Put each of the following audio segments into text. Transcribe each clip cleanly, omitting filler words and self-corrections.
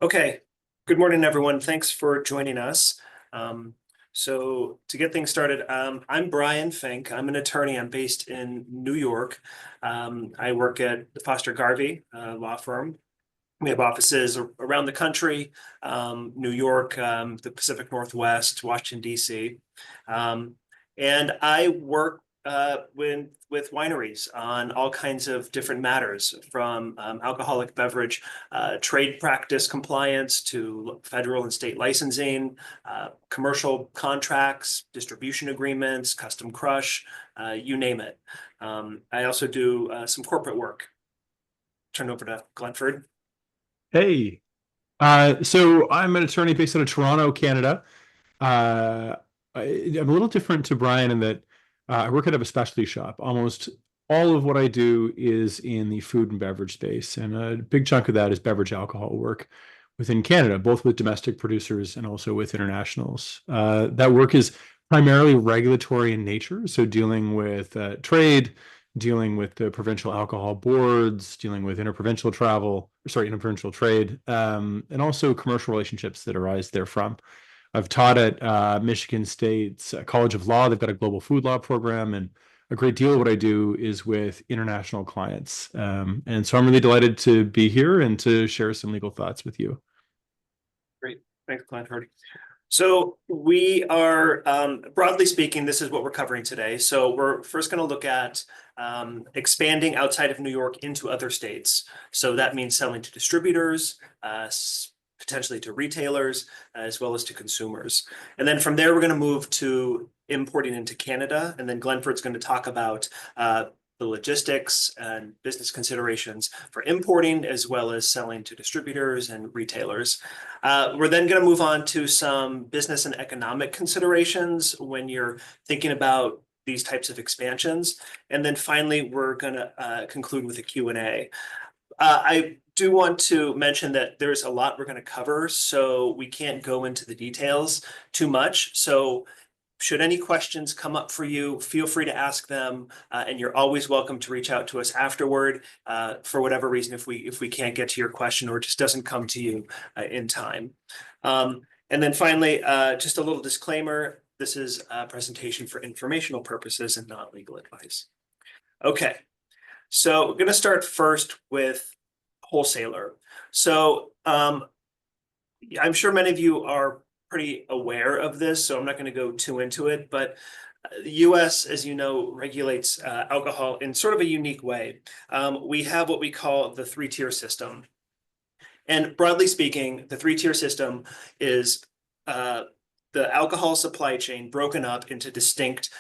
Okay, good morning, everyone. Thanks for joining us. So to get things started, I'm Brian Fink. I'm an attorney. I'm based in New York. I work at the Foster Garvey law firm. We have offices around the country, New York, the Pacific Northwest, Washington, D.C. And I work with wineries on all kinds of different matters, from alcoholic beverage trade practice compliance to federal and state licensing, commercial contracts, distribution agreements, custom crush, you name it. I also do some corporate work. Turn over to Glenford. Hey, so I'm an attorney based out of Toronto, Canada. Uh, I'm a little different to Brian in that I work out of a specialty shop. Almost all of what I do is in the food and beverage space, and a big chunk of that is beverage alcohol work within Canada, both with domestic producers and also with internationals. That work is primarily regulatory in nature, so dealing with trade, dealing with the provincial alcohol boards, dealing with interprovincial trade, and also commercial relationships that arise therefrom. I've taught at Michigan State's College of Law. They've got a global food law program, and a great deal of what I do is with international clients. And so I'm really delighted to be here and to share some legal thoughts with you. Great. Thanks, Glenford. So we are, broadly speaking, this is what we're covering today. So we're first going to look at expanding outside of New York into other states. So that means selling to distributors, potentially to retailers, as well as to consumers. And then from there, we're going to move to importing into Canada. And then Glenford's going to talk about the logistics and business considerations for importing, as well as selling to distributors and retailers. We're then going to move on to some business and economic considerations when you're thinking about these types of expansions. And then finally, we're going to conclude with a Q&A. I do want to mention that there's a lot we're going to cover, so we can't go into the details too much. So should any questions come up for you, feel free to ask them, and you're always welcome to reach out to us afterward for whatever reason if we can't get to your question or it just doesn't come to you in time. And then finally, just a little disclaimer, this is a presentation for informational purposes and not legal advice. Okay, so we're going to start first with wholesaler. So I'm sure many of you are pretty aware of this, so I'm not going to go too into it, but the US, as you know, regulates alcohol in sort of a unique way. We have what we call the three-tier system. And broadly speaking, the three-tier system is the alcohol supply chain broken up into distinct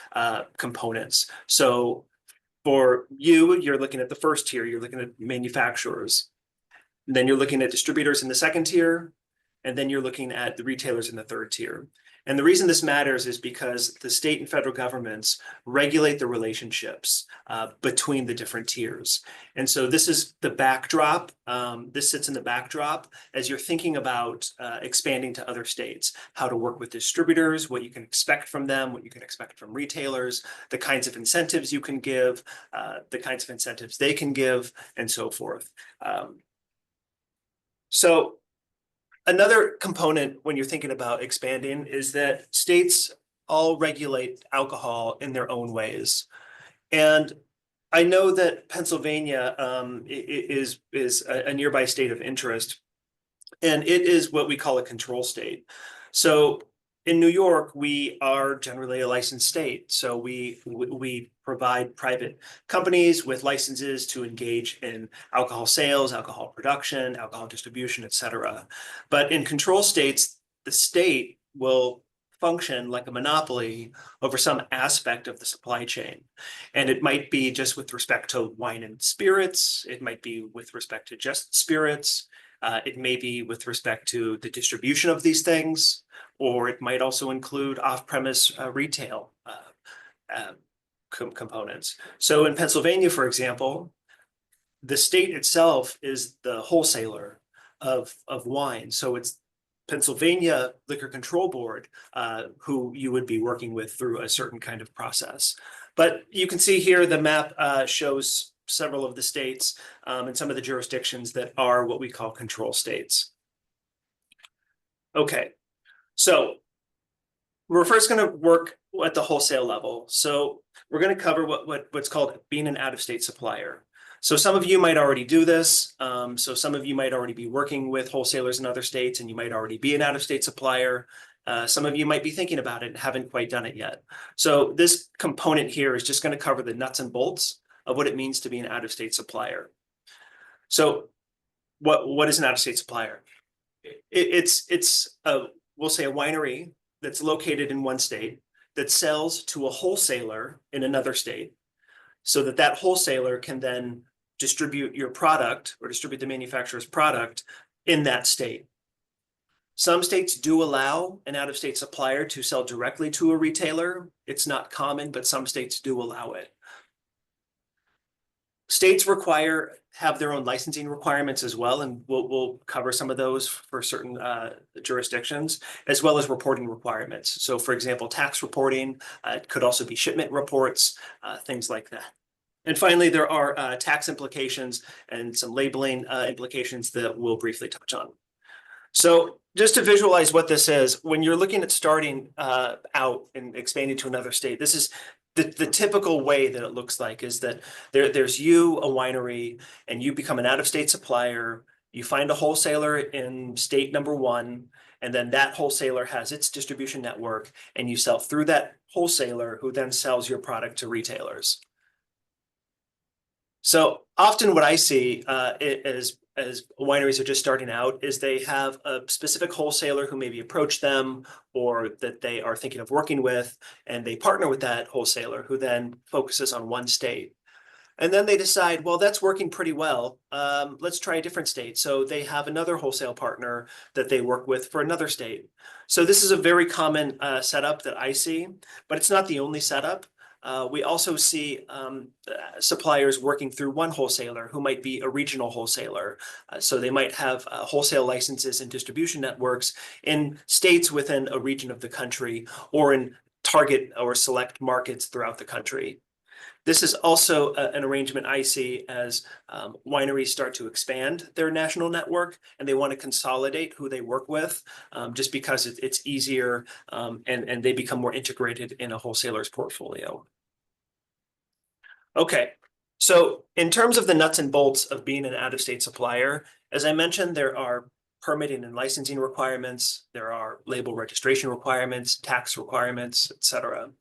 components. So for you, you're looking at the first tier, you're looking at manufacturers. And then you're looking at distributors in the second tier, and then you're looking at the retailers in the third tier. And the reason this matters is because the state and federal governments regulate the relationships between the different tiers. And so this is the backdrop. This sits in the backdrop as you're thinking about expanding to other states, how to work with distributors, what you can expect from them, what you can expect from retailers, the kinds of incentives you can give, the kinds of incentives they can give, and so forth. So another component when you're thinking about expanding is that states all regulate alcohol in their own ways. And I know that Pennsylvania is a nearby state of interest, and it is what we call a control state. So in New York, we are generally a licensed state. So we provide private companies with licenses to engage in alcohol sales, alcohol production, alcohol distribution, et cetera. But in control states, the state will function like a monopoly over some aspect of the supply chain. And it might be just with respect to wine and spirits. It might be with respect to just spirits. It may be with respect to the distribution of these things, or it might also include off-premise retail components. So in Pennsylvania, for example, the state itself is the wholesaler of wine. So it's Pennsylvania Liquor Control Board who you would be working with through a certain kind of process. But you can see here the map shows several of the states and some of the jurisdictions that are what we call control states. Okay, so we're first going to work at the wholesale level. So we're going to cover what's called being an out-of-state supplier. So some of you might already do this. So some of you might already be working with wholesalers in other states, and you might already be an out-of-state supplier. Some of you might be thinking about it and haven't quite done it yet. So this component here is just going to cover the nuts and bolts of what it means to be an out-of-state supplier. So what is an out-of-state supplier? We'll say a winery that's located in one state that sells to a wholesaler in another state, so that that wholesaler can then distribute your product or distribute the manufacturer's product in that state. Some states do allow an out-of-state supplier to sell directly to a retailer. It's not common, but some states do allow it. States have their own licensing requirements as well, and we'll cover some of those for certain jurisdictions, as well as reporting requirements. So for example, tax reporting, it could also be shipment reports, things like that. And finally, there are tax implications and some labeling implications that we'll briefly touch on. So just to visualize what this is, when you're looking at starting out and expanding to another state, this is the typical way that it looks like is that there's you, a winery, and you become an out-of-state supplier. You find a wholesaler in state number one, and then that wholesaler has its distribution network, and you sell through that wholesaler who then sells your product to retailers. So often what I see as wineries are just starting out is they have a specific wholesaler who maybe approached them or that they are thinking of working with, and they partner with that wholesaler who then focuses on one state. And then they decide, well, that's working pretty well. Let's try a different state. So they have another wholesale partner that they work with for another state. So this is a very common setup that I see, but it's not the only setup. We also see suppliers working through one wholesaler who might be a regional wholesaler. So they might have wholesale licenses and distribution networks in states within a region of the country or in target or select markets throughout the country. This is also an arrangement I see as wineries start to expand their national network and they want to consolidate who they work with just because it's easier and they become more integrated in a wholesaler's portfolio. Okay, so in terms of the nuts and bolts of being an out-of-state supplier, as I mentioned, there are permitting and licensing requirements, there are label registration requirements, tax requirements, etc.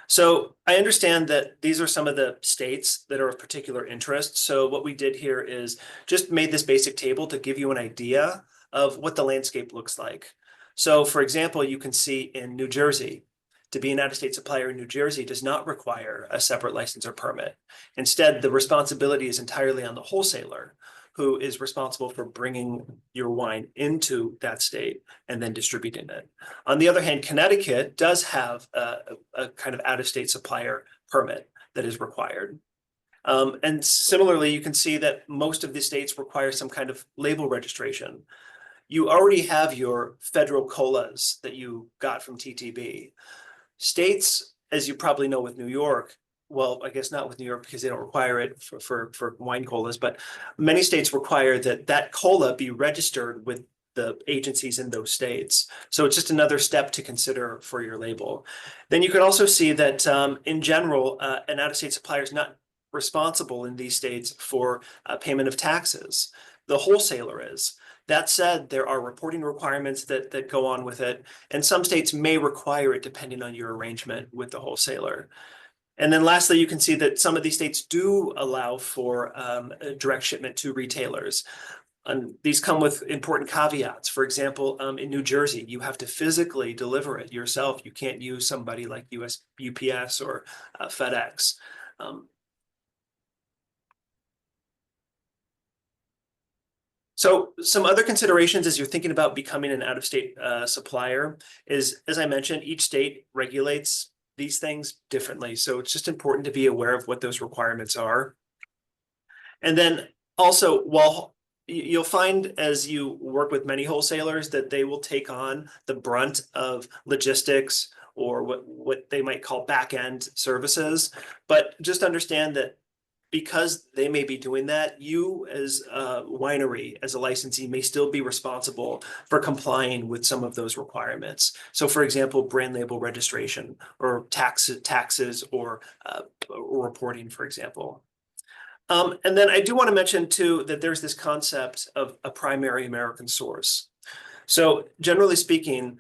So I understand that these are some of the states that are of particular interest. So what we did here is just made this basic table to give you an idea of what the landscape looks like. So for example, you can see in New Jersey, to be an out-of-state supplier in New Jersey does not require a separate license or permit. Instead, the responsibility is entirely on the wholesaler, who is responsible for bringing your wine into that state and then distributing it. On the other hand, Connecticut does have a kind of out-of-state supplier permit that is required. And similarly, you can see that most of the states require some kind of label registration. You already have your federal COLAs that you got from TTB. States, as you probably know with New York, well, I guess not with New York because they don't require it for wine colas, but many states require that cola be registered with the agencies in those states. So it's just another step to consider for your label. Then you can also see that in general, an out-of-state supplier is not responsible in these states for payment of taxes. The wholesaler is. That said, there are reporting requirements that go on with it, and some states may require it depending on your arrangement with the wholesaler. And then lastly, you can see that some of these states do allow for direct shipment to retailers. And these come with important caveats. For example, in New Jersey, you have to physically deliver it yourself. You can't use somebody like UPS or FedEx. So some other considerations as you're thinking about becoming an out-of-state supplier is, as I mentioned, each state regulates these things differently. So it's just important to be aware of what those requirements are. And then also, while you'll find as you work with many wholesalers that they will take on the brunt of logistics or what they might call back-end services. But just understand that because they may be doing that, you as a winery, as a licensee, may still be responsible for complying with some of those requirements. So for example, brand label registration or taxes or reporting, for example. And then I do want to mention too that there's this concept of a primary American source. So generally speaking,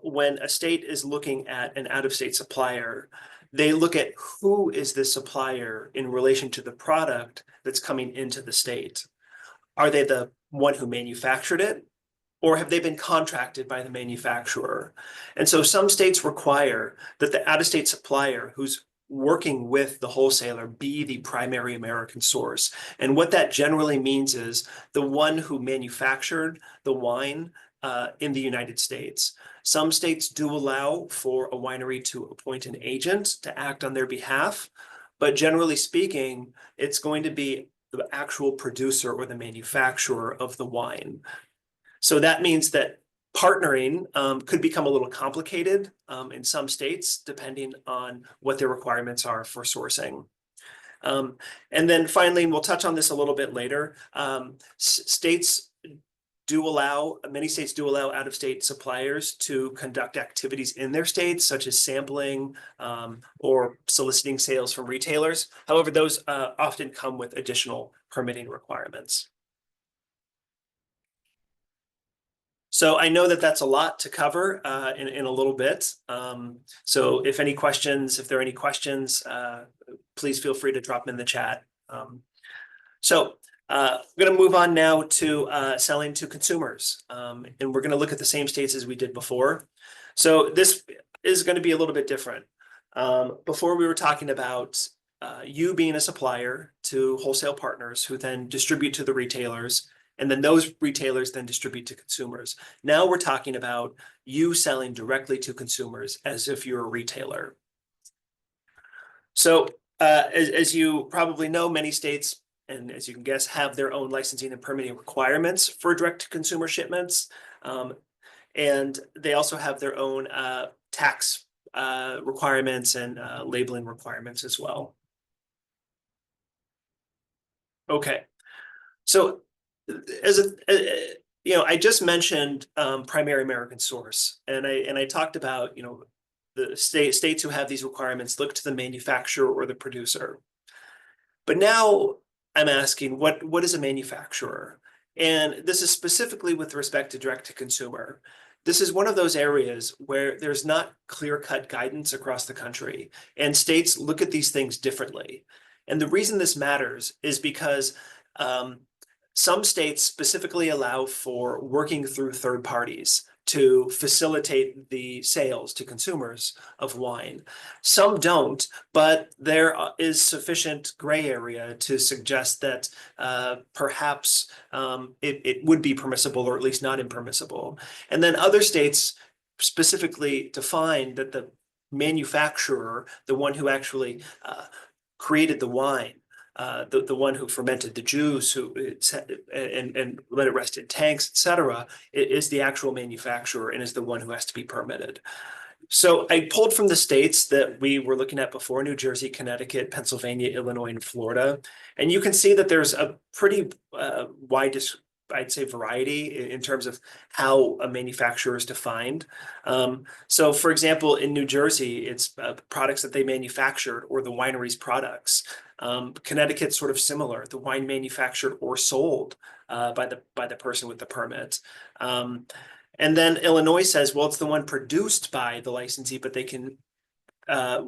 when a state is looking at an out-of-state supplier, they look at who is the supplier in relation to the product that's coming into the state. Are they the one who manufactured it, or have they been contracted by the manufacturer? And so some states require that the out-of-state supplier who's working with the wholesaler be the primary American source. And what that generally means is the one who manufactured the wine in the United States. Some states do allow for a winery to appoint an agent to act on their behalf, but generally speaking, it's going to be the actual producer or the manufacturer of the wine. So that means that partnering could become a little complicated in some states, depending on what their requirements are for sourcing. And then finally, and we'll touch on this a little bit later, many states do allow out-of-state suppliers to conduct activities in their states, such as sampling or soliciting sales from retailers. However, those often come with additional permitting requirements. So I know that that's a lot to cover in a little bit. So if there are any questions, please feel free to drop them in the chat. We're going to move on now to selling to consumers. And we're going to look at the same states as we did before. So this is going to be a little bit different. Before we were talking about you being a supplier to wholesale partners who then distribute to the retailers, and then those retailers then distribute to consumers. Now we're talking about you selling directly to consumers as if you're a retailer. So as you probably know, many states, and as you can guess, have their own licensing and permitting requirements for direct-to-consumer shipments. And they also have their own tax requirements and labeling requirements as well. Okay, so I just mentioned primary American source, and I talked about the states who have these requirements look to the manufacturer or the producer. But now I'm asking, what is a manufacturer? And this is specifically with respect to direct to consumer. This is one of those areas where there's not clear-cut guidance across the country, and states look at these things differently. And the reason this matters is because some states specifically allow for working through third parties to facilitate the sales to consumers of wine. Some don't, but there is sufficient gray area to suggest that perhaps it would be permissible, or at least not impermissible. And then other states specifically define that the manufacturer, the one who actually created the wine, the one who fermented the juice, and let it rest in tanks, etc., is the actual manufacturer and is the one who has to be permitted. So I pulled from the states that we were looking at before: New Jersey, Connecticut, Pennsylvania, Illinois, and Florida. And you can see that there's a pretty wide, I'd say, variety in terms of how a manufacturer is defined. So for example, in New Jersey, it's products that they manufactured or the winery's products. Connecticut's sort of similar: the wine manufactured or sold by the person with the permit. And then Illinois says, well, it's the one produced by the licensee, but they can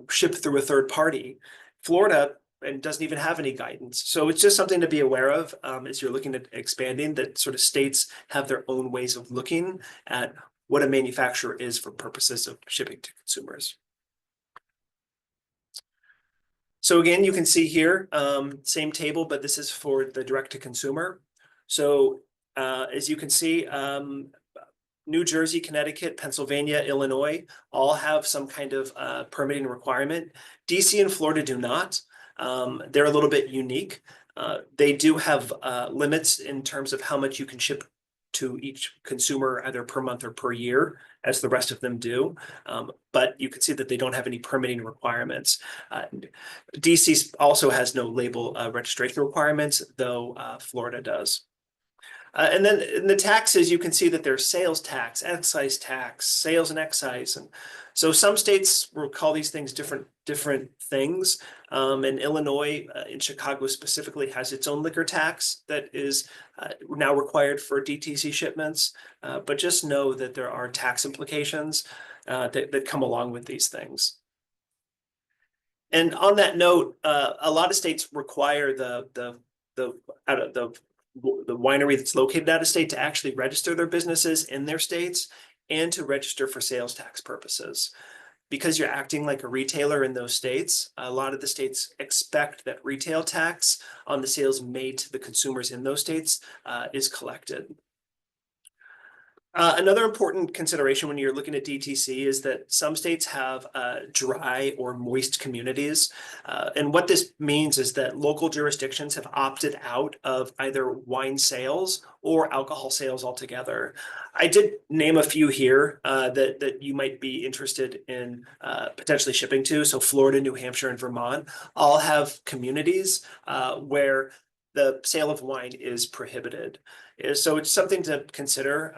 ship through a third party. Florida and doesn't even have any guidance. So it's just something to be aware of as you're looking at expanding, that sort of states have their own ways of looking at what a manufacturer is for purposes of shipping to consumers. So again, you can see here, same table, but this is for the direct to consumer. So as you can see, New Jersey, Connecticut, Pennsylvania, Illinois all have some kind of permitting requirement. DC and Florida do not. They're a little bit unique. They do have limits in terms of how much you can ship to each consumer either per month or per year, as the rest of them do. But you can see that they don't have any permitting requirements. DC also has no label registration requirements, though Florida does. And then in the taxes, you can see that there's sales tax, excise tax, sales and excise. And so some states will call these things different things. And Illinois, in Chicago specifically, has its own liquor tax that is now required for DTC shipments. But just know that there are tax implications that come along with these things. And on that note, a lot of states require the winery that's located out of state to actually register their businesses in their states and to register for sales tax purposes. Because you're acting like a retailer in those states, a lot of the states expect that retail tax on the sales made to the consumers in those states is collected. Another important consideration when you're looking at DTC is that some states have dry or moist communities. And what this means is that local jurisdictions have opted out of either wine sales or alcohol sales altogether. I did name a few here that you might be interested in potentially shipping to. So Florida, New Hampshire, and Vermont all have communities where the sale of wine is prohibited. So it's something to consider.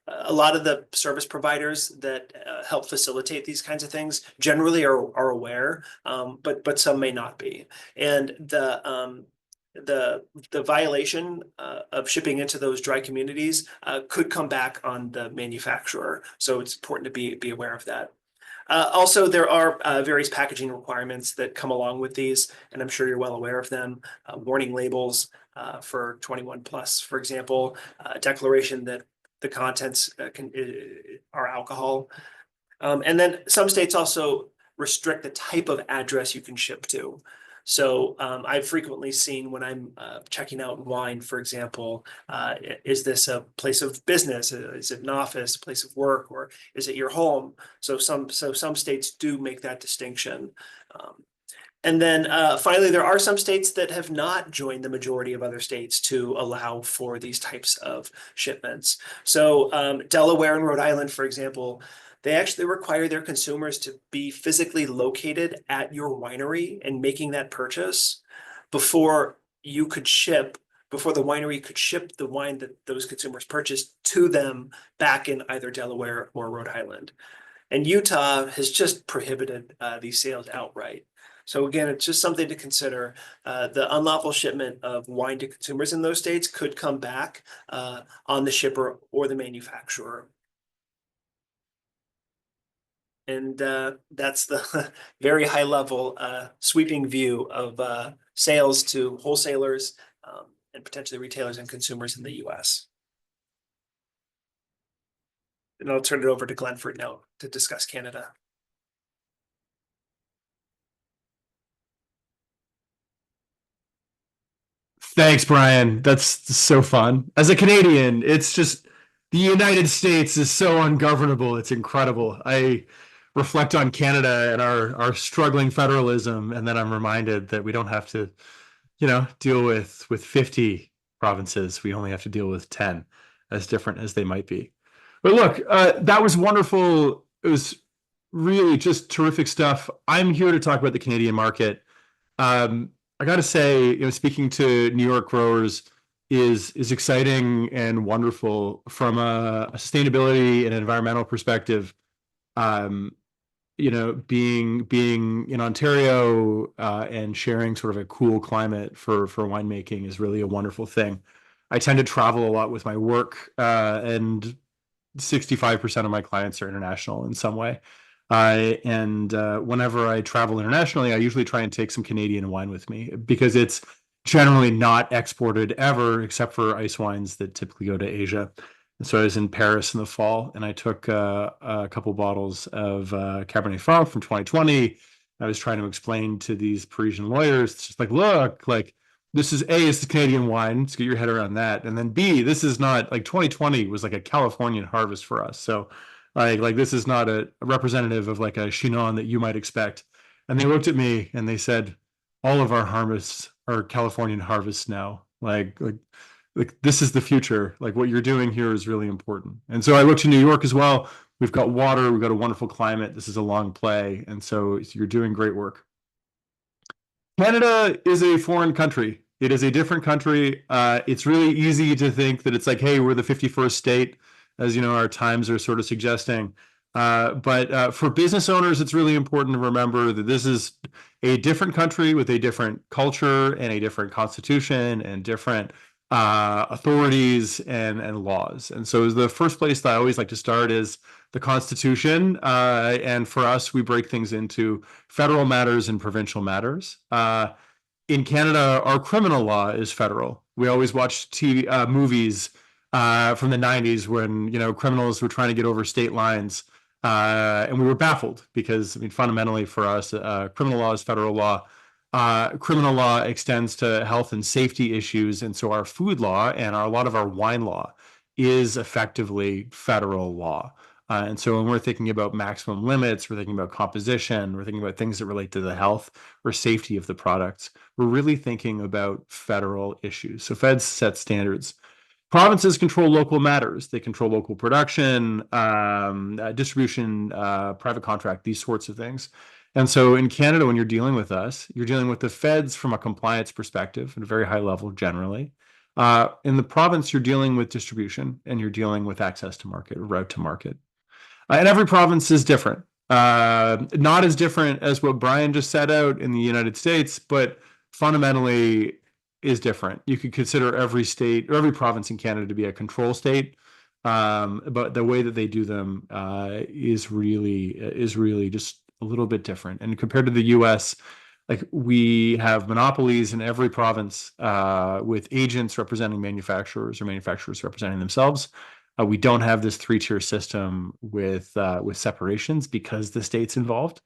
A lot of the service providers that help facilitate these kinds of things generally are aware, but some may not be. And the violation of shipping into those dry communities could come back on the manufacturer. So it's important to be aware of that. Also, there are various packaging requirements that come along with these, and I'm sure you're well aware of them. Warning labels for 21 plus, for example, declaration that the contents are alcohol. And then some states also restrict the type of address you can ship to. So I've frequently seen when I'm checking out wine, for example, is this a place of business? Is it an office, a place of work, or is it your home? So some states do make that distinction. And then finally, there are some states that have not joined the majority of other states to allow for these types of shipments. So Delaware and Rhode Island, for example, they actually require their consumers to be physically located at your winery and making that purchase before the winery could ship the wine that those consumers purchased to them back in either Delaware or Rhode Island. And Utah has just prohibited these sales outright. So again, it's just something to consider. The unlawful shipment of wine to consumers in those states could come back on the shipper or the manufacturer. And that's the very high level sweeping view of sales to wholesalers and potentially retailers and consumers in the US. And I'll turn it over to Glenford now to discuss Canada. Thanks, Brian. That's so fun. As a Canadian, it's just the United States is so ungovernable. It's incredible. I reflect on Canada and our struggling federalism, and then I'm reminded that we don't have to, deal with 50 provinces. We only have to deal with 10, as different as they might be. But look, that was wonderful. It was really just terrific stuff. I'm here to talk about the Canadian market. I got to say, speaking to New York growers is exciting and wonderful from a sustainability and environmental perspective. Being in Ontario and sharing sort of a cool climate for winemaking is really a wonderful thing. I tend to travel a lot with my work, and 65% of my clients are international in some way. And whenever I travel internationally, I usually try and take some Canadian wine with me because it's generally not exported ever, except for ice wines that typically go to Asia. And so I was in Paris in the fall, and I took a couple bottles of Cabernet Franc from 2020. I was trying to explain to these Parisian lawyers, it's just like, look, like this is it's the Canadian wine. Let's get your head around that. And then B, this is not like 2020 was like a Californian harvest for us. So like this is not a representative of like a Chinon that you might expect. And they looked at me and they said, all of our harvests are Californian harvests now. Like like this is the future. Like what you're doing here is really important. And so I look to New York as well. We've got water, we've got a wonderful climate. This is a long play, and so you're doing great work. Canada is a foreign country. It is a different country. It's really easy to think that it's like, hey, we're the 51st state, as you know, our times are sort of suggesting. But for business owners, it's really important to remember that this is a different country with a different culture and a different constitution and different authorities and laws. And so the first place that I always like to start is the Constitution. And for us, we break things into federal matters and provincial matters. In Canada, our criminal law is federal. We always watch TV movies from the 90s when, you know, criminals were trying to get over state lines. And we were baffled because, I mean, fundamentally for us, criminal law is federal law. Criminal law extends to health and safety issues. And so our food law and a lot of our wine law is effectively federal law. And so when we're thinking about maximum limits, we're thinking about composition, we're thinking about things that relate to the health or safety of the products, we're really thinking about federal issues. So feds set standards. Provinces control local matters. They control local production, distribution, private contract, these sorts of things. And so in Canada, when you're dealing with us, you're dealing with the feds from a compliance perspective at a very high level generally. In the province, you're dealing with distribution and you're dealing with access to market, route to market. And every province is different. Not as different as what Brian just set out in the United States, but fundamentally is different. You could consider every state or every province in Canada to be a control state, but the way that they do them is really just a little bit different. And compared to the U.S., like we have monopolies in every province with agents representing manufacturers or manufacturers representing themselves. We don't have this three-tier system with separations because the state's involved,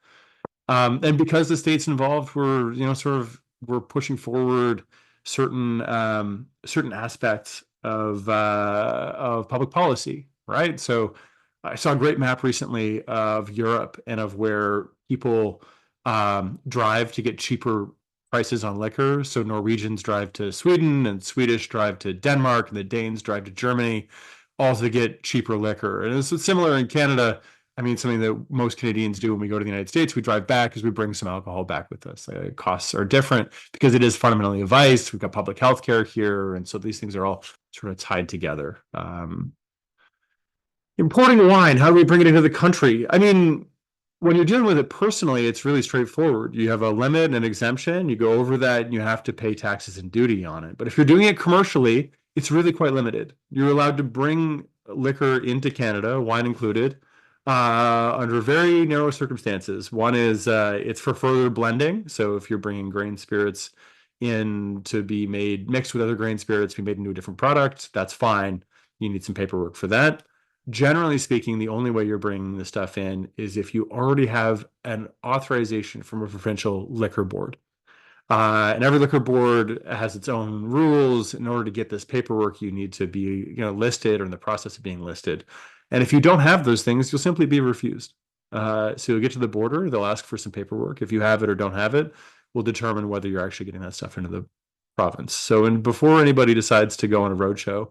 and because the state's involved, we're pushing forward certain aspects of public policy, right? So I saw a great map recently of Europe and of where people drive to get cheaper prices on liquor. So Norwegians drive to Sweden and Swedish drive to Denmark and the Danes drive to Germany, all to get cheaper liquor. And it's similar in Canada. I mean, something that most Canadians do when we go to the United States, we drive back because we bring some alcohol back with us. Costs are different because it is fundamentally a vice. We've got public health care here. And so these things are all sort of tied together. Importing wine, how do we bring it into the country? I mean, when you're dealing with it personally, it's really straightforward. You have a limit and an exemption. You go over that and you have to pay taxes and duty on it. But if you're doing it commercially, it's really quite limited. You're allowed to bring liquor into Canada, wine included, under very narrow circumstances. One is it's for further blending. So if you're bringing grain spirits in to be made, mixed with other grain spirits, be made into a different product, that's fine. You need some paperwork for that. Generally speaking, the only way you're bringing the stuff in is if you already have an authorization from a provincial liquor board. And every liquor board has its own rules. In order to get this paperwork, you need to be, listed or in the process of being listed. And if you don't have those things, you'll simply be refused. So you'll get to the border, they'll ask for some paperwork. If you have it or don't have it, we'll determine whether you're actually getting that stuff into the province. So, and before anybody decides to go on a roadshow,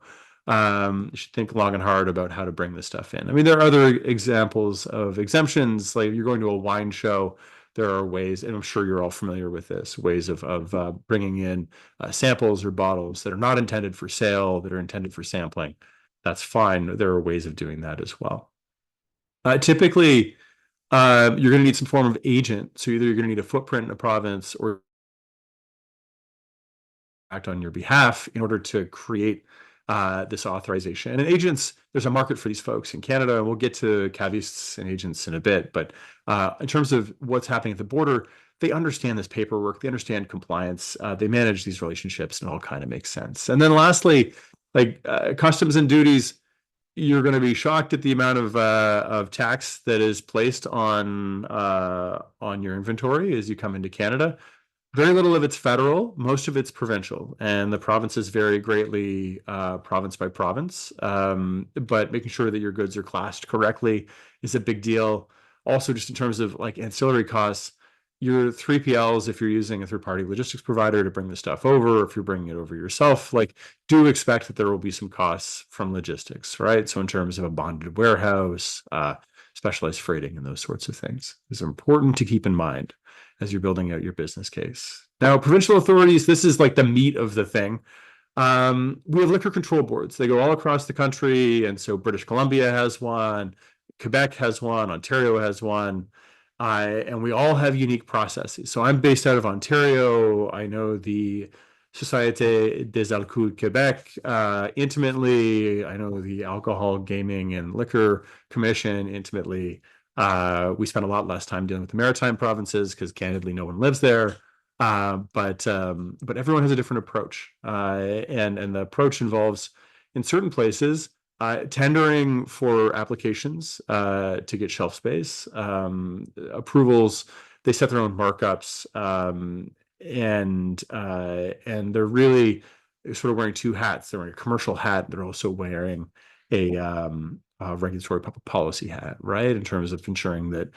you should think long and hard about how to bring this stuff in. I mean, there are other examples of exemptions, like you're going to a wine show. There are ways, and I'm sure you're all familiar with this, ways of bringing in samples or bottles that are not intended for sale, that are intended for sampling. That's fine. There are ways of doing that as well. Typically, you're going to need some form of agent. So either you're going to need a footprint in a province or act on your behalf in order to create this authorization. And agents, there's a market for these folks in Canada, and we'll get to caveats and agents in a bit. But in terms of what's happening at the border, they understand this paperwork, they understand compliance, they manage these relationships, and it all kind of makes sense. And then lastly, like customs and duties, you're going to be shocked at the amount of tax that is placed on your inventory as you come into Canada. Very little of it's federal, most of it's provincial, and the provinces vary greatly province by province. But making sure that your goods are classed correctly is a big deal. Also, just in terms of like ancillary costs, your 3PLs, if you're using a third-party logistics provider to bring the stuff over, if you're bringing it over yourself, like do expect that there will be some costs from logistics, right? So in terms of a bonded warehouse, specialized freighting and those sorts of things is important to keep in mind as you're building out your business case. Now, provincial authorities, this is like the meat of the thing. We have liquor control boards. They go all across the country. And so British Columbia has one, Quebec has one, Ontario has one. And we all have unique processes. So I'm based out of Ontario. I know the Société des Alcools Québec intimately. I know the Alcohol, Gaming, and Liquor Commission intimately. We spend a lot less time dealing with the maritime provinces because candidly, no one lives there. But everyone has a different approach, and the approach involves, in certain places, tendering for applications to get shelf space, approvals. They set their own markups, and they're really sort of wearing two hats. They're wearing a commercial hat. They're also wearing a regulatory public policy hat, right? In terms of ensuring that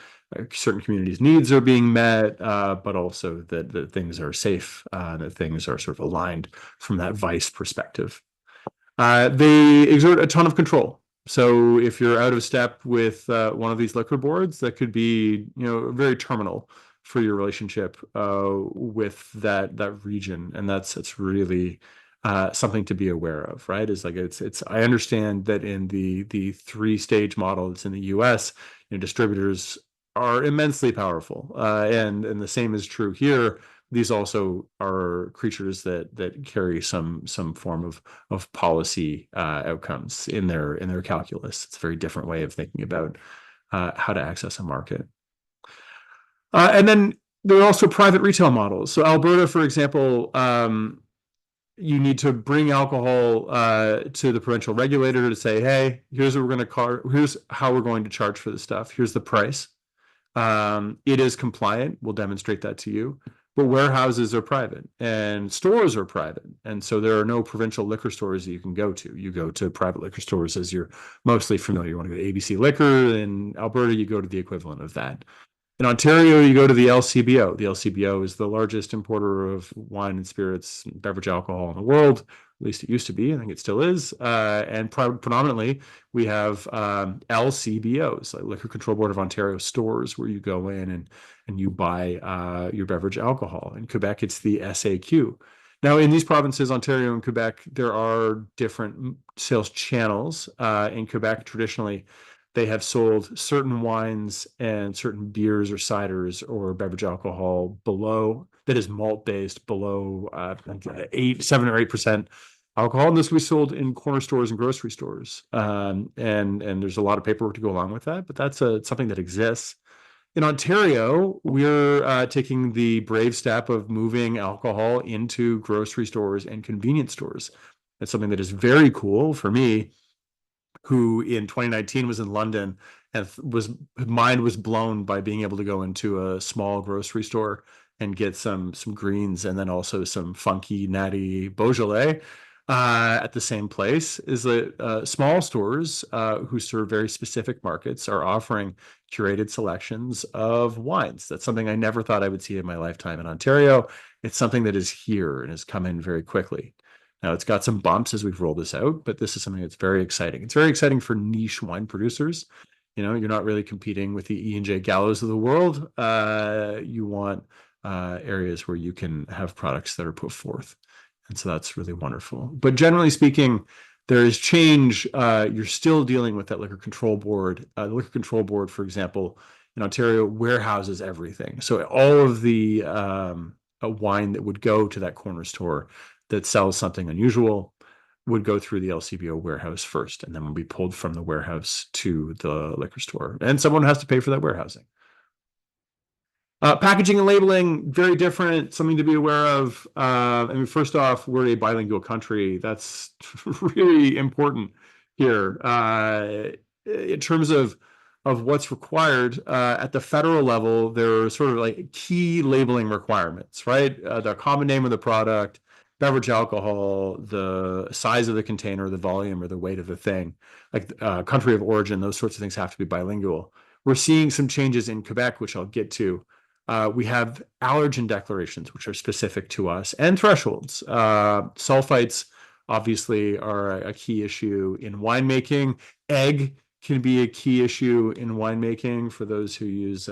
certain communities' needs are being met, but also that things are safe, that things are sort of aligned from that vice perspective. They exert a ton of control. So if you're out of step with one of these liquor boards, that could be, very terminal for your relationship with that region, and that's really something to be aware of, right? Is like it's. I understand that in the 3-stage model that's in the U.S., distributors are immensely powerful, and the same is true here. These also are creatures that carry some form of policy outcomes in their calculus. It's a very different way of thinking about how to access a market. And then there are also private retail models. So Alberta, for example, you need to bring alcohol to the provincial regulator to say, hey, here's how we're going to charge for this stuff. Here's the price. It is compliant. We'll demonstrate that to you. But warehouses are private and stores are private. And so there are no provincial liquor stores that you can go to. You go to private liquor stores as you're mostly familiar. You want to go to ABC Liquor. In Alberta, you go to the equivalent of that. In Ontario, you go to the LCBO. The LCBO is the largest importer of wine and spirits, and beverage alcohol in the world. At least it used to be. I think it still is. And predominantly, we have LCBOs, like Liquor Control Board of Ontario stores, where you go in and you buy your beverage alcohol. In Quebec, it's the SAQ. Now, in these provinces, Ontario and Quebec, there are different sales channels. In Quebec, traditionally, they have sold certain wines and certain beers or ciders or beverage alcohol that is malt based below 7 or 8% alcohol. And this can be sold in corner stores and grocery stores. And there's a lot of paperwork to go along with that, but that's something that exists. In Ontario, we're taking the brave step of moving alcohol into grocery stores and convenience stores. That's something that is very cool for me, who in 2019 was in London and mind was blown by being able to go into a small grocery store and get some greens and then also some funky natty Beaujolais at the same place. Is that small stores who serve very specific markets are offering curated selections of wines. That's something I never thought I would see in my lifetime in Ontario. It's something that is here and has come in very quickly. Now, it's got some bumps as we've rolled this out, but this is something that's very exciting. It's very exciting for niche wine producers. You're not really competing with the E&J Gallows of the world. You want areas where you can have products that are put forth. And so that's really wonderful. But generally speaking, there is change. You're still dealing with that liquor control board. The liquor control board, for example, in Ontario, warehouses everything. So all of the wine that would go to that corner store that sells something unusual would go through the LCBO warehouse first, and then would be pulled from the warehouse to the liquor store. And someone has to pay for that warehousing. Packaging and labeling, very different, something to be aware of. First off, we're a bilingual country. That's really important here. In terms of what's required at the federal level, there are sort of like key labeling requirements, right? The common name of the product, beverage alcohol, the size of the container, the volume or the weight of the thing, like country of origin, those sorts of things have to be bilingual. We're seeing some changes in Quebec, which I'll get to, We have allergen declarations, which are specific to us, and thresholds. Sulfites obviously are a key issue in winemaking. Egg can be a key issue in winemaking for those who use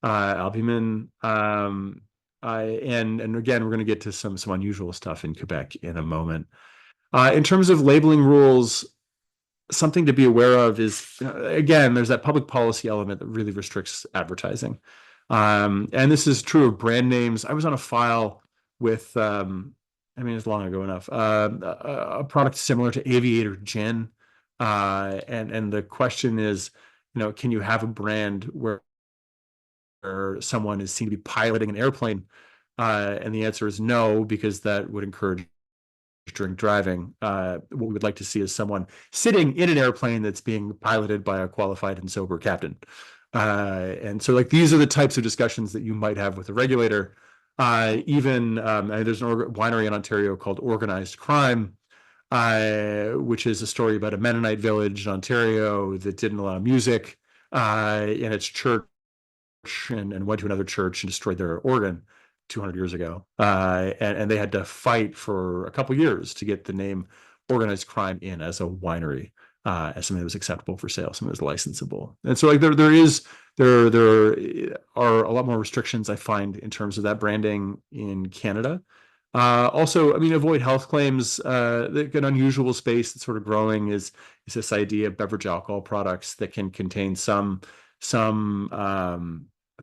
albumin. And again, we're going to get to some unusual stuff in Quebec in a moment. In terms of labeling rules, something to be aware of is, again, there's that public policy element that really restricts advertising. And this is true of brand names. I was on a file with, I mean, it's long ago enough, a product similar to Aviator Gin. And the question is, can you have a brand where someone is seen to be piloting an airplane? And the answer is no, because that would encourage drink driving. What we would like to see is someone sitting in an airplane that's being piloted by a qualified and sober captain. And so these are the types of discussions that you might have with a regulator. Even there's an winery in Ontario called Organized Crime, which is a story about a Mennonite village in Ontario that didn't allow music in its church, and went to another church and destroyed their organ 200 years ago. And they had to fight for a couple years to get the name Organized Crime in as a winery, as something that was acceptable for sale, something that was licensable. And so there are a lot more restrictions, I find, in terms of that branding in Canada. Also, I mean, avoid health claims. An unusual space that's sort of growing is this idea of beverage alcohol products that can contain some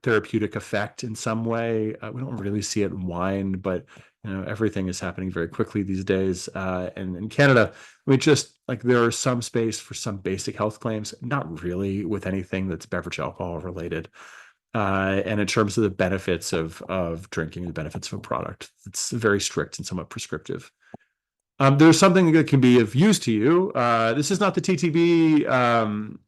therapeutic effect in some way. We don't really see it in wine, but everything is happening very quickly these days. And in Canada, I mean, just there are some space for some basic health claims, not really with anything that's beverage alcohol related. And in terms of the benefits of drinking, the benefits of a product, it's very strict and somewhat prescriptive. There's something that can be of use to you. This is not the TTB,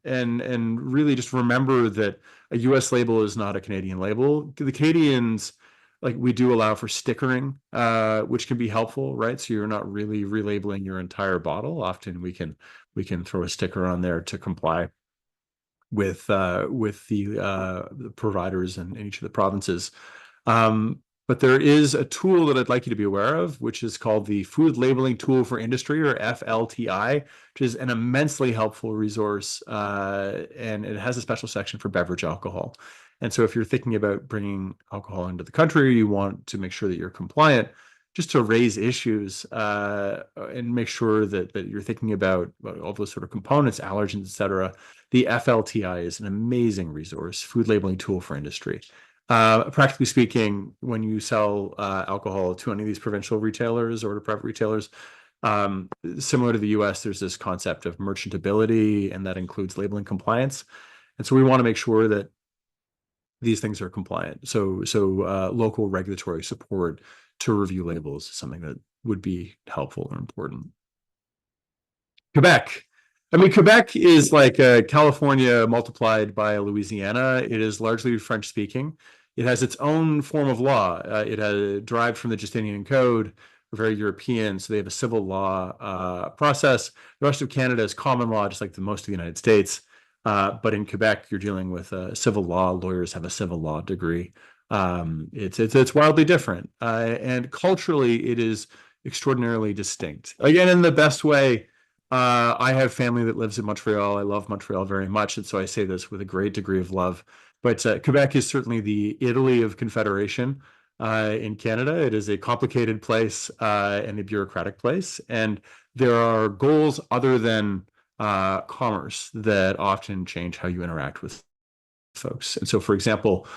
and really just remember that a US label is not a Canadian label. The Canadians, we do allow for stickering, which can be helpful, right? So you're not really relabeling your entire bottle. Often we can throw a sticker on there to comply with the providers in each of the provinces. But there is a tool that I'd like you to be aware of, which is called the Food Labeling Tool for Industry, or FLTI, which is an immensely helpful resource. And it has a special section for beverage alcohol. And so if you're thinking about bringing alcohol into the country, you want to make sure that you're compliant, just to raise issues and make sure that you're thinking about all those sort of components, allergens, et cetera. The FLTI is an amazing resource, Food Labeling Tool for Industry. Practically speaking, when you sell alcohol to any of these provincial retailers or to private retailers, similar to the US, there's this concept of merchantability, and that includes labeling compliance. And so we want to make sure that these things are compliant. So local regulatory support to review labels is something that would be helpful and important. Quebec. I mean, Quebec is like California multiplied by Louisiana. It is largely French speaking. It has its own form of law. It has derived from the Justinian Code, very European. So they have a civil law process. The rest of Canada is common law, just like the most of the United States. But in Quebec, you're dealing with civil law. Lawyers have a civil law degree. It's wildly different. And culturally, it is extraordinarily distinct. Again, in the best way. I have family that lives in Montreal. I love Montreal very much, and so I say this with a great degree of love. But Quebec is certainly the Italy of Confederation in Canada. It is a complicated place and a bureaucratic place, and there are goals other than commerce that often change how you interact with folks. And so, for example,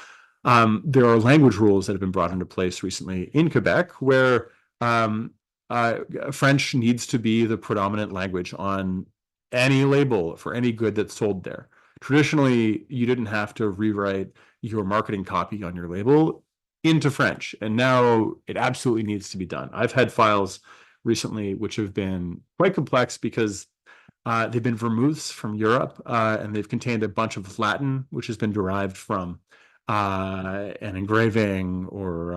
there are language rules that have been brought into place recently in Quebec where French needs to be the predominant language on any label for any good that's sold there. Traditionally, you didn't have to rewrite your marketing copy on your label into French, and now it absolutely needs to be done. I've had files recently which have been quite complex because they've been vermouths from Europe, and they've contained a bunch of Latin, which has been derived from an engraving, or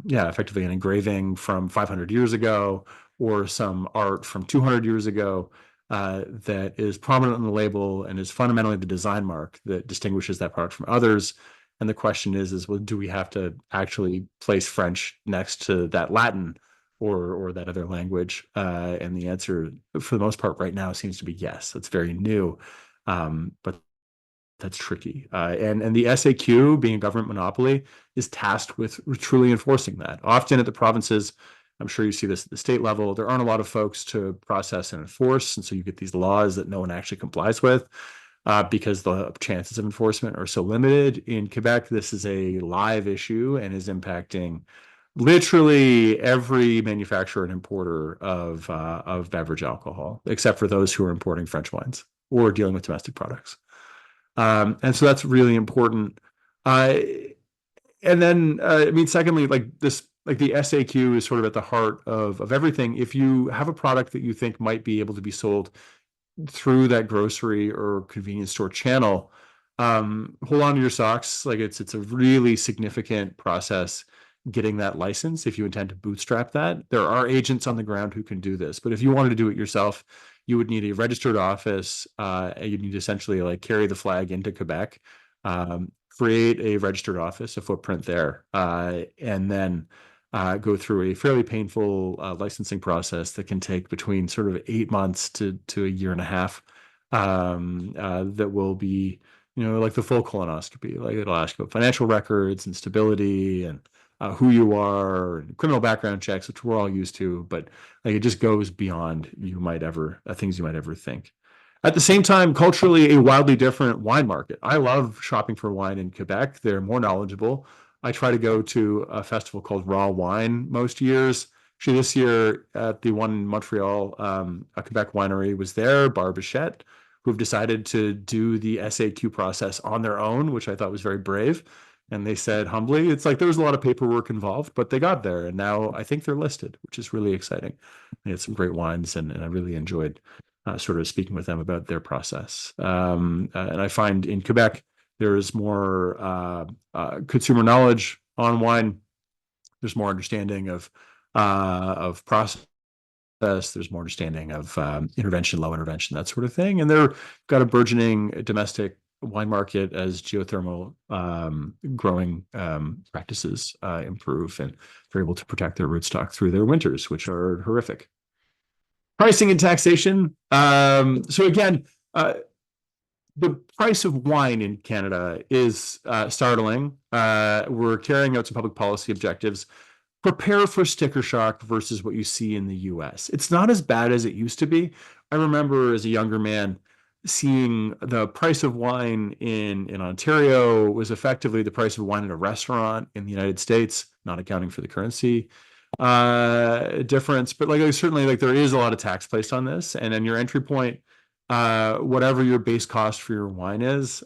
effectively an engraving from 500 years ago, or some art from 200 years ago that is prominent on the label and is fundamentally the design mark that distinguishes that product from others. And the question is, well, do we have to actually place French next to that Latin or that other language? And the answer, for the most part, right now seems to be yes. It's very new, but that's tricky. And the SAQ, being a government monopoly, is tasked with truly enforcing that. Often at the provinces, I'm sure you see this at the state level, there aren't a lot of folks to process and enforce. And so you get these laws that no one actually complies with because the chances of enforcement are so limited. In Quebec, this is a live issue and is impacting literally every manufacturer and importer of beverage alcohol, except for those who are importing French wines or dealing with domestic products. And so that's really important. And then, I mean, secondly, like the SAQ is sort of at the heart of everything. If you have a product that you think might be able to be sold through that grocery or convenience store channel, hold on to your socks. Like it's a really significant process getting that license if you intend to bootstrap that. There are agents on the ground who can do this, but if you wanted to do it yourself, you would need a registered office. You'd need to essentially like carry the flag into Quebec, create a registered office, a footprint there, and then go through a fairly painful licensing process that can take between sort of 8 months to a year and a half. That will be, like the full colonoscopy. Like it'll ask about financial records and stability and who you are, and criminal background checks, which we're all used to, but like it just goes beyond things you might ever think. At the same time, culturally, a wildly different wine market. I love shopping for wine in Quebec. They're more knowledgeable. I try to go to a festival called Raw Wine most years. Actually, this year at the one in Montreal, a Quebec winery was there, Bar Bichette, who've decided to do the SAQ process on their own, which I thought was very brave. And they said humbly, it's like there was a lot of paperwork involved, but they got there. And now I think they're listed, which is really exciting. They had some great wines, and I really enjoyed sort of speaking with them about their process. And I find in Quebec, there is more consumer knowledge on wine. There's more understanding of process. There's more understanding of intervention, low intervention, that sort of thing. And they've got a burgeoning domestic wine market as geothermal growing practices improve, and they're able to protect their rootstock through their winters, which are horrific. Pricing and taxation. So again, the price of wine in Canada is startling. We're carrying out some public policy objectives. Prepare for sticker shock versus what you see in the US. It's not as bad as it used to be. I remember as a younger man seeing the price of wine in Ontario was effectively the price of wine in a restaurant in the United States, not accounting for the currency difference. But like certainly like there is a lot of tax placed on this, and then your entry point, whatever your base cost for your wine is,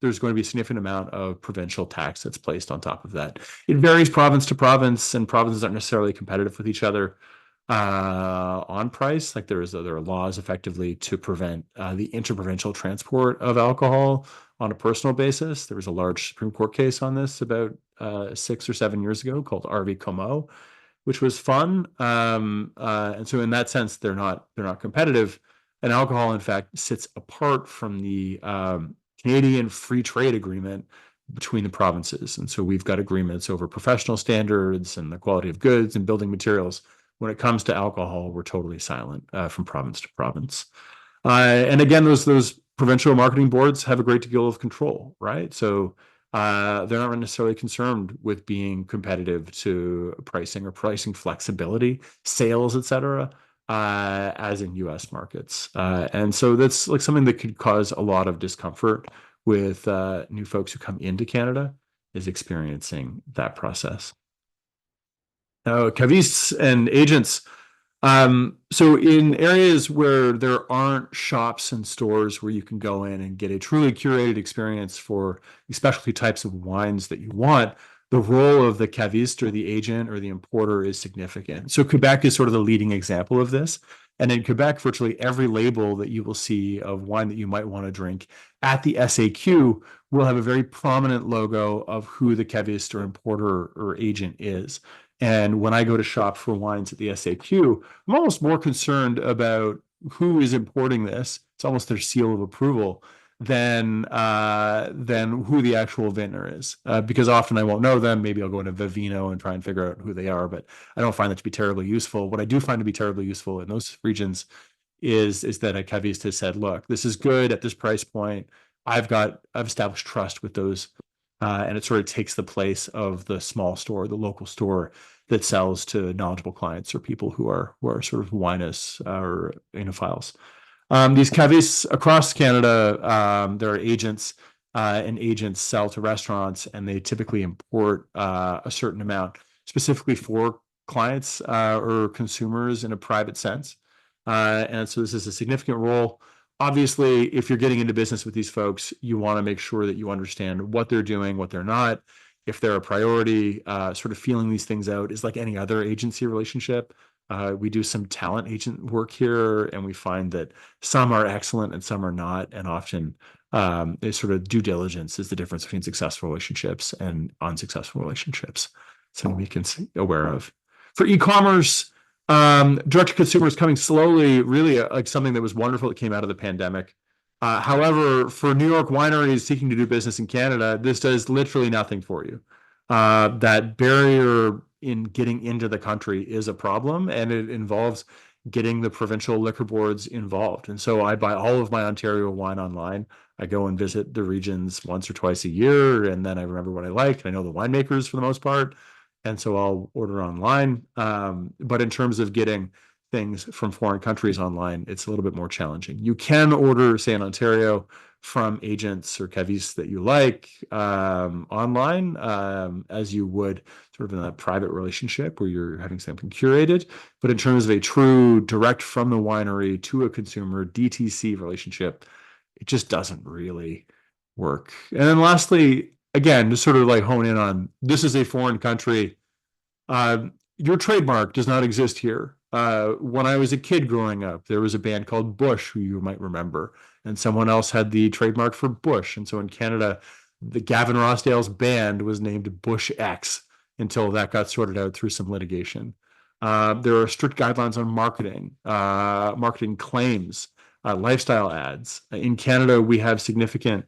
there's going to be a significant amount of provincial tax that's placed on top of that. It varies province to province, and provinces aren't necessarily competitive with each other on price. Like there are laws effectively to prevent the interprovincial transport of alcohol on a personal basis. There was a large Supreme Court case on this about 6 or 7 years ago called RV Como, which was fun. And so in that sense, they're not competitive. And alcohol, in fact, sits apart from the Canadian Free Trade Agreement between the provinces. And so we've got agreements over professional standards and the quality of goods and building materials. When it comes to alcohol, we're totally silent from province to province. And again, those provincial marketing boards have a great deal of control, right? So they're not necessarily concerned with being competitive to pricing or pricing flexibility, sales, et cetera, as in US markets. And so that's like something that could cause a lot of discomfort with new folks who come into Canada, is experiencing that process. Now, cavistes and agents. So in areas where there aren't shops and stores where you can go in and get a truly curated experience for the specialty types of wines that you want, the role of the caviste or the agent or the importer is significant. So Quebec is sort of the leading example of this. And in Quebec, virtually every label that you will see of wine that you might want to drink at the SAQ will have a very prominent logo of who the caviste or importer or agent is. And when I go to shop for wines at the SAQ, I'm almost more concerned about who is importing this. It's almost their seal of approval than who the actual vintner is, because often I won't know them. Maybe I'll go into Vivino and try and figure out who they are, but I don't find that to be terribly useful. What I do find to be terribly useful in those regions is that a caviste has said, look, this is good at this price point. I've established trust with those, and it sort of takes the place of the small store, the local store that sells to knowledgeable clients or people who are sort of winists or enophiles. These cavistes across Canada, there are agents, and agents sell to restaurants, and they typically import a certain amount specifically for clients or consumers in a private sense. And so this is a significant role. Obviously, if you're getting into business with these folks, you want to make sure that you understand what they're doing, what they're not, if they're a priority. Sort of feeling these things out is like any other agency relationship. We do some talent agent work here, and we find that some are excellent and some are not. And often sort of due diligence is the difference between successful relationships and unsuccessful relationships. Something we can be aware of. For e-commerce, direct to consumer is coming slowly, really like something that was wonderful that came out of the pandemic. However, for New York wineries seeking to do business in Canada, this does literally nothing for you. That barrier in getting into the country is a problem, and it involves getting the provincial liquor boards involved. And so I buy all of my Ontario wine online. I go and visit the regions once or twice a year, and then I remember what I like. I know the winemakers for the most part, and so I'll order online. But in terms of getting things from foreign countries online, it's a little bit more challenging. You can order, say in Ontario, from agents or cavistes that you like online, as you would sort of in a private relationship where you're having something curated. But in terms of a true direct from the winery to a consumer DTC relationship, it just doesn't really work. And then lastly, again, to sort of like hone in on, this is a foreign country. Your trademark does not exist here. When I was a kid growing up, there was a band called Bush, who you might remember, and someone else had the trademark for Bush. And so in Canada, the Gavin Rossdale's band was named Bush X until that got sorted out through some litigation. There are strict guidelines on marketing, marketing claims, lifestyle ads. In Canada, we have significant,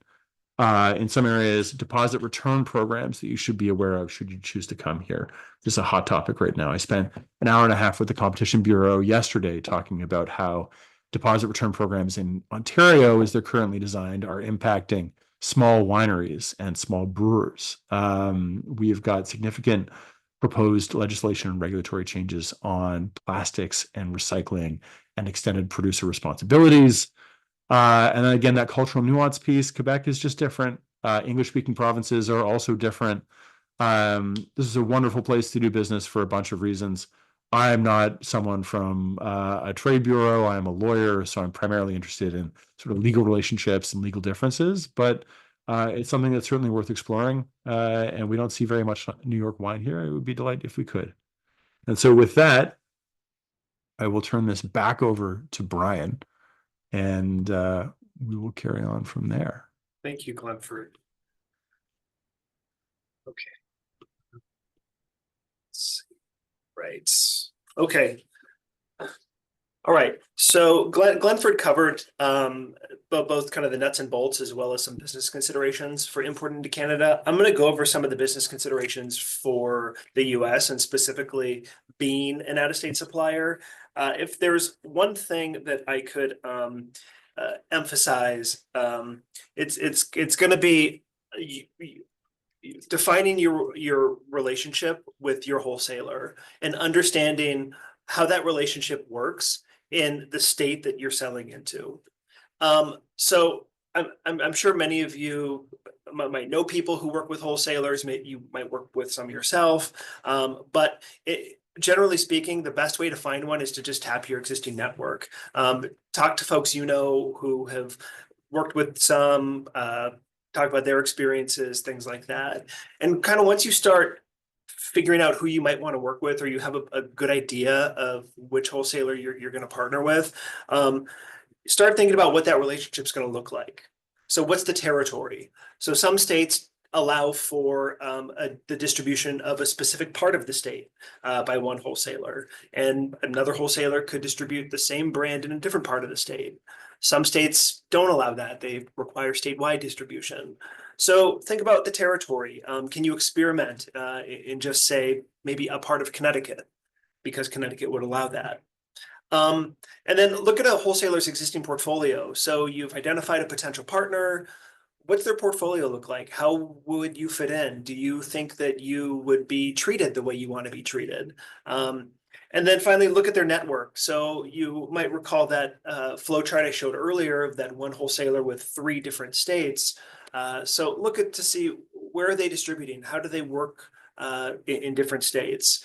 in some areas, deposit return programs that you should be aware of should you choose to come here. This is a hot topic right now. I spent an hour and a half with the Competition Bureau yesterday talking about how deposit return programs in Ontario, as they're currently designed, are impacting small wineries and small brewers. We've got significant proposed legislation and regulatory changes on plastics and recycling and extended producer responsibilities. And then again, that cultural nuance piece, Quebec is just different. English-speaking provinces are also different. This is a wonderful place to do business for a bunch of reasons. I am not someone from a trade bureau. I am a lawyer, so I'm primarily interested in sort of legal relationships and legal differences, but it's something that's certainly worth exploring. And we don't see very much New York wine here. It would be delighted if we could. And so with that, I will turn this back over to Brian, and we will carry on from there. Thank you, Glenford. Okay. Let's see. Right. Okay. All right. So Glenford covered both kind of the nuts and bolts as well as some business considerations for importing to Canada. I'm going to go over some of the business considerations for the US and specifically being an out-of-state supplier. If there's one thing that I could emphasize, it's going to be defining your relationship with your wholesaler and understanding how that relationship works in the state that you're selling into. So I'm sure many of you might know people who work with wholesalers. You might work with some yourself, but generally speaking, the best way to find one is to just tap your existing network. Talk to folks you know who have worked with some, talk about their experiences, things like that. And kind of once you start figuring out who you might want to work with, or you have a good idea of which wholesaler you're going to partner with, start thinking about what that relationship is going to look like. So what's the territory? So some states allow for the distribution of a specific part of the state by one wholesaler, and another wholesaler could distribute the same brand in a different part of the state. Some states don't allow that. They require statewide distribution. So think about the territory. Can you experiment in just say maybe a part of Connecticut, because Connecticut would allow that? And then look at a wholesaler's existing portfolio. So you've identified a potential partner. What's their portfolio look like? How would you fit in? Do you think that you would be treated the way you want to be treated? And then finally, look at their network. So you might recall that flow chart I showed earlier of that one wholesaler with 3 different states. So look at to see where are they distributing? How do they work in different states?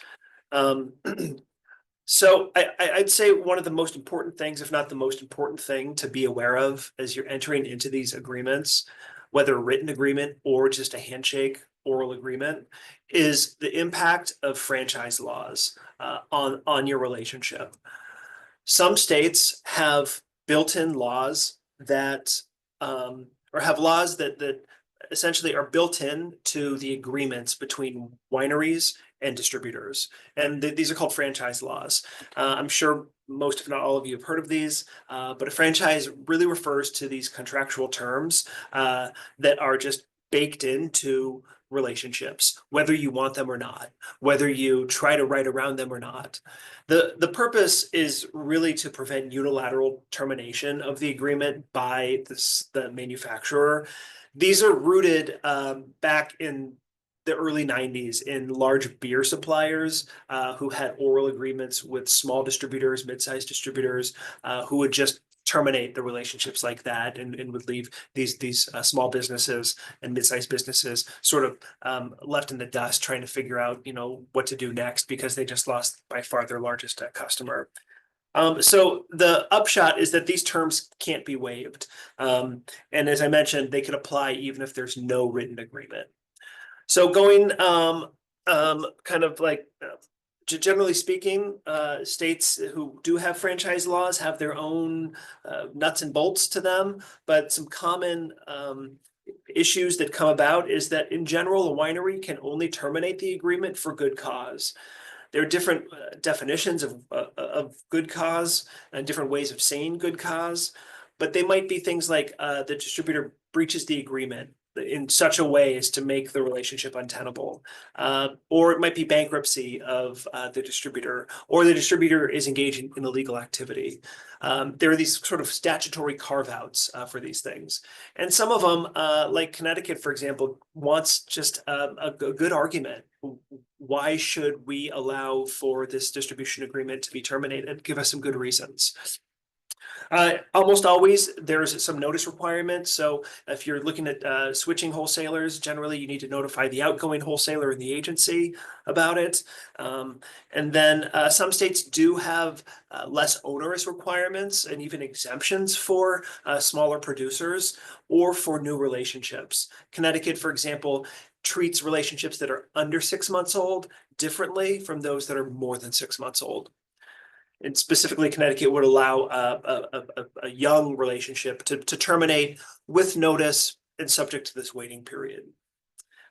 So I'd say one of the most important things, if not the most important thing to be aware of as you're entering into these agreements, whether a written agreement or just a handshake oral agreement, is the impact of franchise laws on your relationship. Some states have built-in laws that or have laws that essentially are built in to the agreements between wineries and distributors. And these are called franchise laws. I'm sure most, if not all of you have heard of these, but a franchise really refers to these contractual terms that are just baked into relationships, whether you want them or not, whether you try to write around them or not. The purpose is really to prevent unilateral termination of the agreement by the manufacturer. These are rooted back in the early 90s in large beer suppliers who had oral agreements with small distributors, mid-sized distributors, who would just terminate the relationships like that and would leave these small businesses and mid-sized businesses sort of left in the dust trying to figure out, what to do next because they just lost by far their largest customer. So the upshot is that these terms can't be waived. And as I mentioned, they can apply even if there's no written agreement. So going kind of like generally speaking, states who do have franchise laws have their own nuts and bolts to them, but some common issues that come about is that in general, a winery can only terminate the agreement for good cause. There are different definitions of good cause and different ways of saying good cause, but they might be things like the distributor breaches the agreement in such a way as to make the relationship untenable. Or it might be bankruptcy of the distributor, or the distributor is engaging in illegal activity. There are these sort of statutory carve-outs for these things. And some of them, like Connecticut, for example, wants just a good argument. Why should we allow for this distribution agreement to be terminated? Give us some good reasons. Almost always there's some notice requirements. So if you're looking at switching wholesalers, generally you need to notify the outgoing wholesaler and the agency about it. And then some states do have less onerous requirements and even exemptions for smaller producers or for new relationships. Connecticut, for example, treats relationships that are under 6 months old differently from those that are more than 6 months old. And specifically, Connecticut would allow a young relationship to terminate with notice and subject to this waiting period.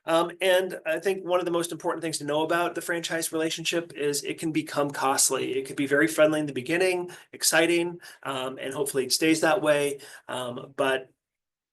And I think one of the most important things to know about the franchise relationship is it can become costly. It could be very friendly in the beginning, exciting, and hopefully it stays that way. But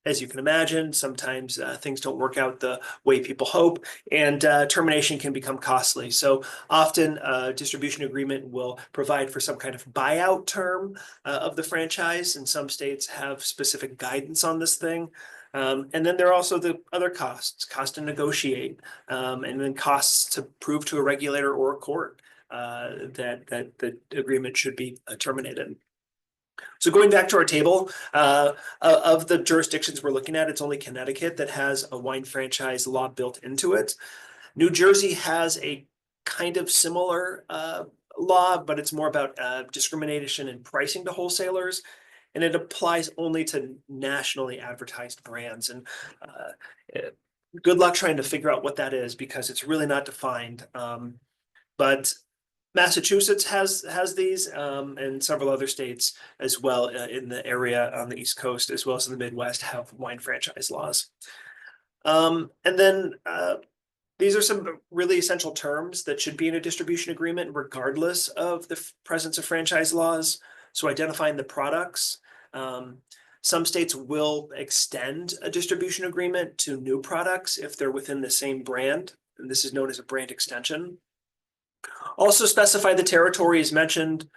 as you can imagine, sometimes things don't work out the way people hope, and termination can become costly. So often a distribution agreement will provide for some kind of buyout term of the franchise, and some states have specific guidance on this thing. And then there are also the other costs, cost to negotiate, and then costs to prove to a regulator or a court that the agreement should be terminated. So going back to our table, of the jurisdictions we're looking at, it's only Connecticut that has a wine franchise law built into it. New Jersey has a kind of similar law, but it's more about discrimination in pricing to wholesalers, and it applies only to nationally advertised brands. And good luck trying to figure out what that is because it's really not defined. But Massachusetts has these, and several other states as well in the area on the East Coast, as well as in the Midwest, have wine franchise laws. And then these are some really essential terms that should be in a distribution agreement, regardless of the presence of franchise laws. So identifying the products, Some states will extend a distribution agreement to new products if they're within the same brand, and this is known as a brand extension. Also specify the territory as mentioned.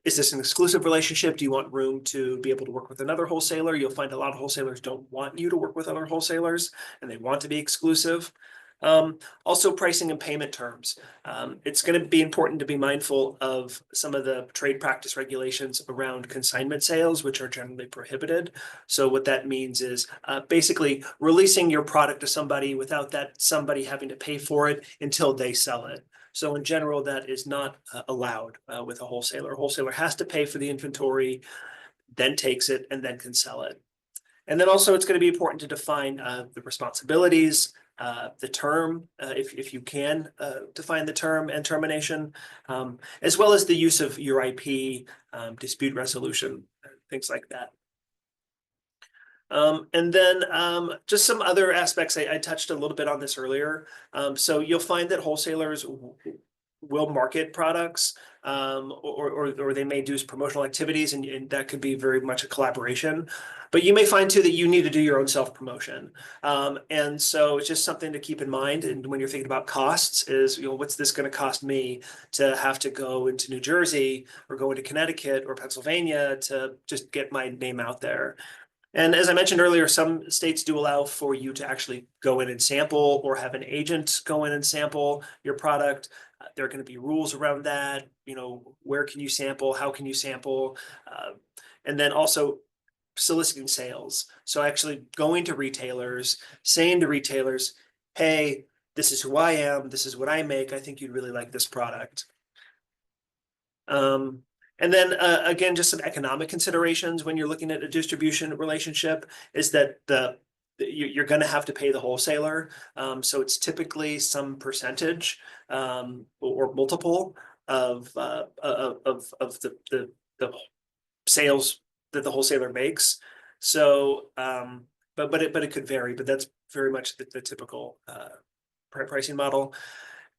Is this an exclusive relationship? Do you want room to be able to work with another wholesaler? You'll find a lot of wholesalers don't want you to work with other wholesalers and they want to be exclusive. Also pricing and payment terms. It's going to be important to be mindful of some of the trade practice regulations around consignment sales, which are generally prohibited. So what that means is basically releasing your product to somebody without that somebody having to pay for it until they sell it. So in general, that is not allowed with a wholesaler. A wholesaler has to pay for the inventory, then takes it, and then can sell it. And then also it's going to be important to define the responsibilities, the term, if you can define the term and termination, as well as the use of your IP, dispute resolution, things like that. And then just some other aspects, I touched a little bit on this earlier. So you'll find that wholesalers will market products or they may do promotional activities, and that could be very much a collaboration. But you may find too that you need to do your own self-promotion. And so it's just something to keep in mind. And when you're thinking about costs is, what's this going to cost me to have to go into New Jersey or go into Connecticut or Pennsylvania to just get my name out there? And as I mentioned earlier, some states do allow for you to actually go in and sample or have an agent go in and sample your product. There are going to be rules around that. Where can you sample? How can you sample? And then also soliciting sales. So actually going to retailers, saying to retailers, hey, this is who I am. This is what I make. I think you'd really like this product. And then again, just some economic considerations when you're looking at a distribution relationship is that you're going to have to pay the wholesaler. So it's typically some percentage or multiple of the sales that the wholesaler makes. So, but it could vary, but that's very much the typical pricing model.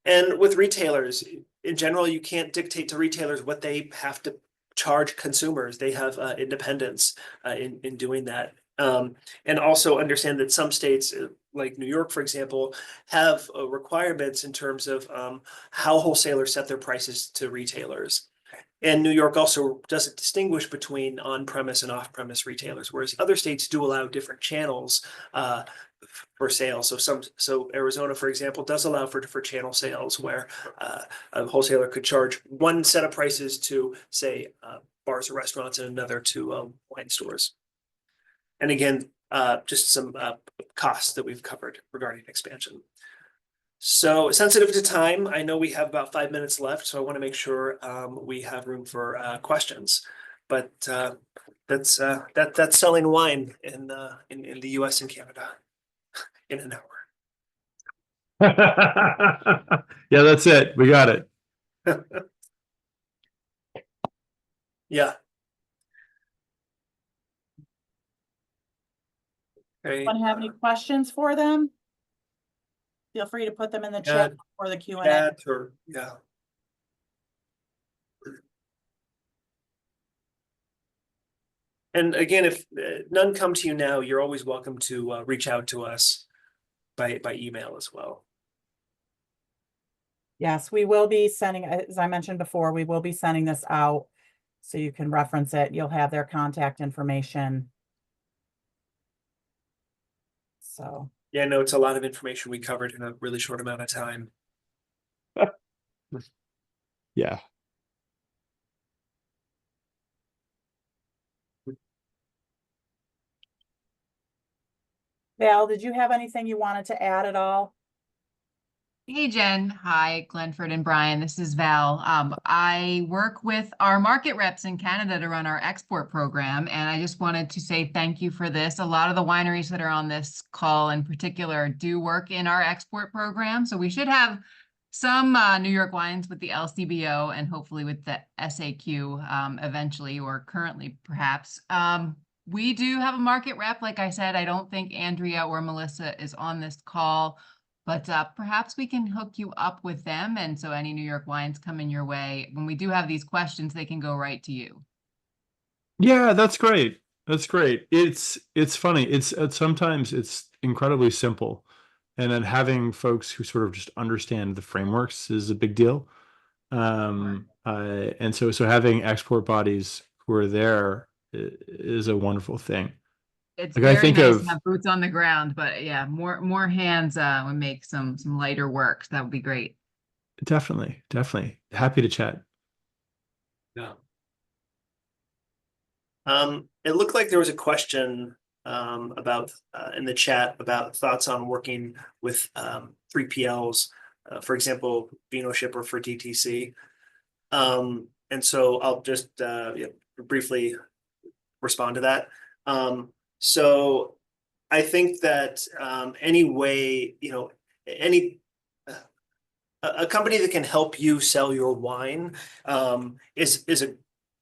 And with retailers, in general, you can't dictate to retailers what they have to charge consumers. They have independence in doing that. And also understand that some states, like New York, for example, have requirements in terms of how wholesalers set their prices to retailers. And New York also doesn't distinguish between on-premise and off-premise retailers, whereas other states do allow different channels for sales. So Arizona, for example, does allow for channel sales where a wholesaler could charge one set of prices to, say, bars or restaurants and another to wine stores. And again, just some costs that we've covered regarding expansion. So sensitive to time, I know we have about 5 minutes left, so I want to make sure we have room for questions. But that's selling wine in the U.S. and Canada in an hour. Yeah, that's it. We got it. Yeah. Okay. Anyone have any questions for them? Feel free to put them in the chat or the Q&A. Chat or yeah. And again, if none come to you now, you're always welcome to reach out to us by email as well. Yes, we will be sending, as I mentioned before, we will be sending this out so you can reference it. You'll have their contact information. So. Yeah, no, it's a lot of information we covered in a really short amount of time. Yeah. Val, did you have anything you wanted to add at all? Hey, Jen. Hi, Glenford and Brian. This is Val. I work with our market reps in Canada to run our export program, and I just wanted to say thank you for this. A lot of the wineries that are on this call in particular do work in our export program, so we should have some New York wines with the LCBO and hopefully with the SAQ eventually or currently perhaps. We do have a market rep. Like I said, I don't think Andrea or Melissa is on this call. But perhaps we can hook you up with them. And so any New York wines coming your way, when we do have these questions, they can go right to you. Yeah, that's great. That's great. It's funny. It's sometimes it's incredibly simple, and then having folks who sort of just understand the frameworks is a big deal. And so having export bodies who are there is a wonderful thing. It's Like I very think nice to of have boots on the ground, but yeah, more hands would make some lighter work. That would be great. definitely happy to chat. Yeah. It looked like there was a question about in the chat about thoughts on working with 3PLs, for example, Vino Shipper for DTC. And so I'll just briefly respond to that. So I think that any way, any a company that can help you sell your wine is a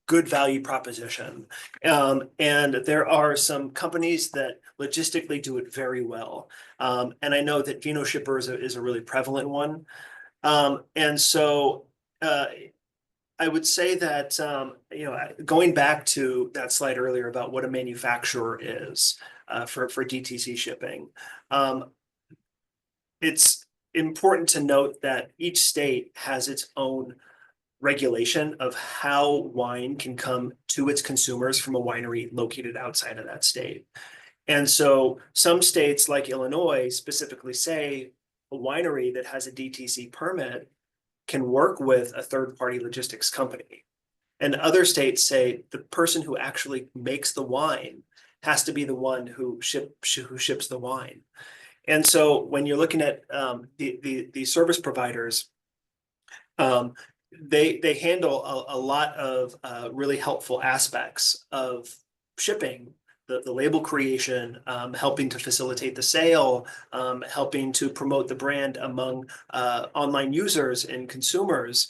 good value proposition. And there are some companies that logistically do it very well. And I know that Vino Shipper is a really prevalent one. And so I would say that, going back to that slide earlier about what a manufacturer is for DTC shipping, it's important to note that each state has its own regulation of how wine can come to its consumers from a winery located outside of that state. And so some states like Illinois specifically say a winery that has a DTC permit can work with a third-party logistics company. And other states say the person who actually makes the wine has to be the one who ships the wine. And so when you're looking at the service providers, they handle a lot of really helpful aspects of shipping, the label creation, helping to facilitate the sale, helping to promote the brand among online users and consumers.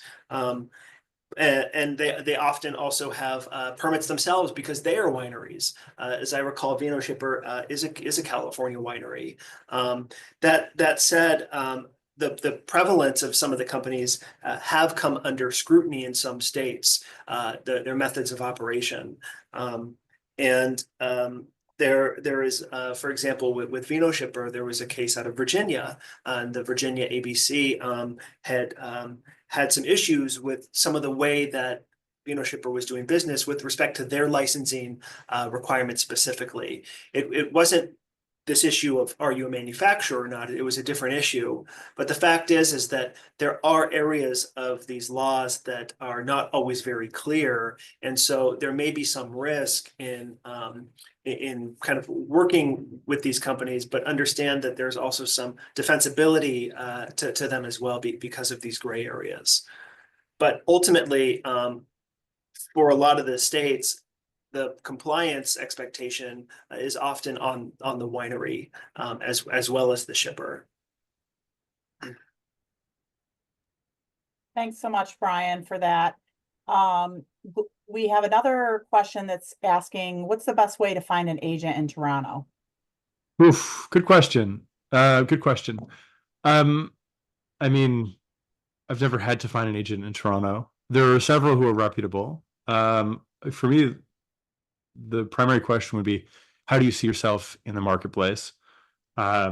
And they often also have permits themselves because they are wineries. As I recall, Vino Shipper is a California winery. That said, the prevalence of some of the companies have come under scrutiny in some states, their methods of operation. There is, for example, with Vino Shipper, there was a case out of Virginia, and the Virginia ABC had some issues with some of the way that Vino Shipper was doing business with respect to their licensing requirements specifically. It wasn't this issue of are you a manufacturer or not? It was a different issue. But the fact is that there are areas of these laws that are not always very clear. And so there may be some risk in kind of working with these companies, but understand that there's also some defensibility to them as well because of these gray areas. But ultimately, for a lot of the states, the compliance expectation is often on the winery as well as the shipper. Thanks so much, Brian, for that. We have another question that's asking, what's the best way to find an agent in Toronto? Oof, good question. Good question. I mean, I've never had to find an agent in Toronto. There are several who are reputable. For me, the primary question would be, how do you see yourself in the marketplace? Let's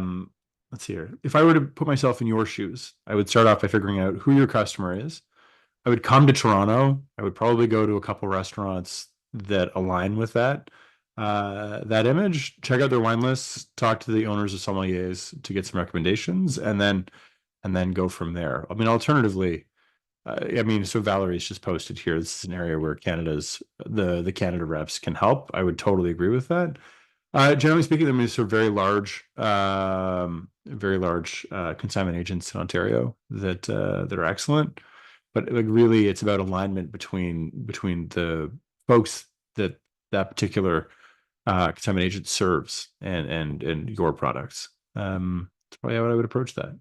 see here. If I were to put myself in your shoes, I would start off by figuring out who your customer is. I would come to Toronto. I would probably go to a couple restaurants that align with that image, check out their wine lists, talk to the owners of sommeliers to get some recommendations, and then go from there. I mean, alternatively, so Valerie's just posted here. This is an area where the Canada reps can help. I would totally agree with that. Generally speaking, there are some very large consignment agents in Ontario that are excellent. But like really, it's about alignment between the folks that particular consignment agent serves and your products. That's probably how I would approach that.